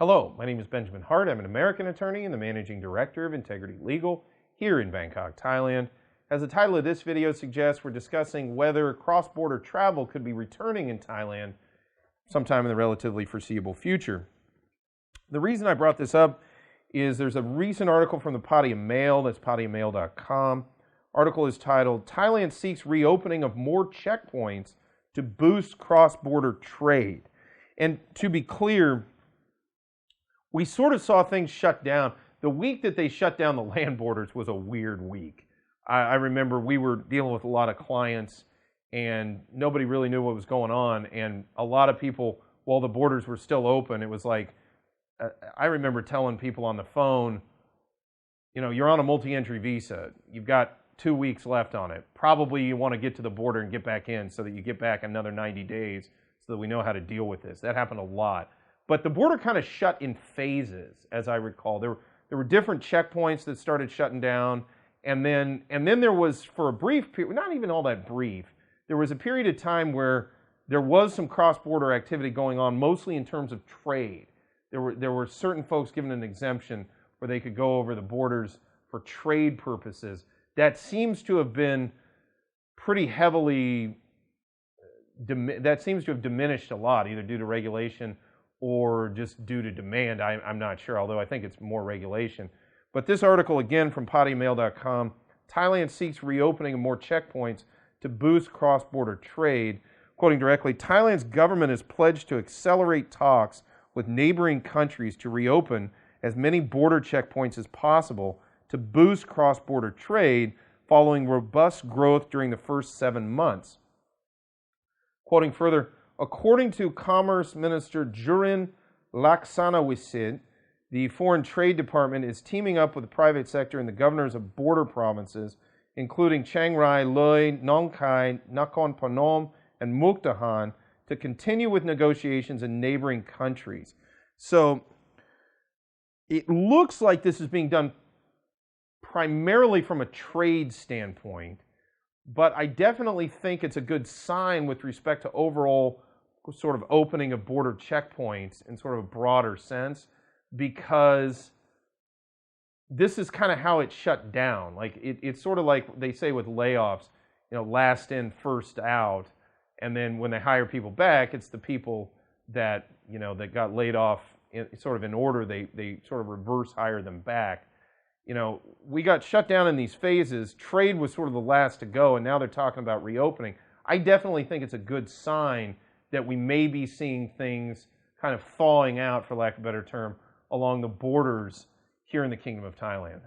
Hello, my name is Benjamin Hart. I'm an American attorney and the Managing Director of Integrity Legal here in Bangkok, Thailand. As the title of this video suggests, we're discussing whether cross-border travel could be returning in Thailand sometime in the relatively foreseeable future. The reason I brought this up is there's a recent article from the Pattaya Mail, that's pattayamail.com. Article is titled, Thailand Seeks Reopening of More Checkpoints to Boost Cross-Border Trade. And to be clear, we sort of saw things shut down. The week that they shut down the land borders was a weird week. I remember we were dealing with a lot of clients and nobody really knew what was going on. And a lot of people, while the borders were still open, it was like, I remember telling people on the phone, you know, you're on a multi-entry visa. You've got 2 weeks left on it. Probably you want to get to the border and get back in so that you get back another 90 days so that we know how to deal with this. That happened a lot. But the border kind of shut in phases, as I recall. There were different checkpoints that started shutting down, and then there was, for a brief period, not even all that brief, there was a period of time where there was some cross-border activity going on, mostly in terms of trade. There were certain folks given an exemption where they could go over the borders for trade purposes. That seems to have been pretty heavily, that seems to have diminished a lot, either due to regulation or just due to demand. I'm not sure, although I think it's more regulation. But this article, again, from pattayamail.com, Thailand seeks reopening of more checkpoints to boost cross-border trade. Quoting directly, Thailand's government has pledged to accelerate talks with neighboring countries to reopen as many border checkpoints as possible to boost cross-border trade following robust growth during the first 7 months. Quoting further, according to Commerce Minister Jurin Laksanawisit, the Foreign Trade Department is teaming up with the private sector and the governors of border provinces, including Chiang Rai, Loei, Nong Khai, Nakhon Phanom, and Mukdahan, to continue with negotiations in neighboring countries. So it looks like this is being done primarily from a trade standpoint, but I definitely think it's a good sign with respect to overall sort of opening of border checkpoints in sort of a broader sense, because this is kind of how it shut down. Like it's sort of like they say with layoffs, you know, last in, first out. And then when they hire people back, it's the people that, you know, that got laid off sort of in order, they sort of reverse hire them back. You know, we got shut down in these phases. Trade was sort of the last to go, and now they're talking about reopening. I definitely think it's a good sign that we may be seeing things kind of thawing out, for lack of a better term, along the borders here in the Kingdom of Thailand.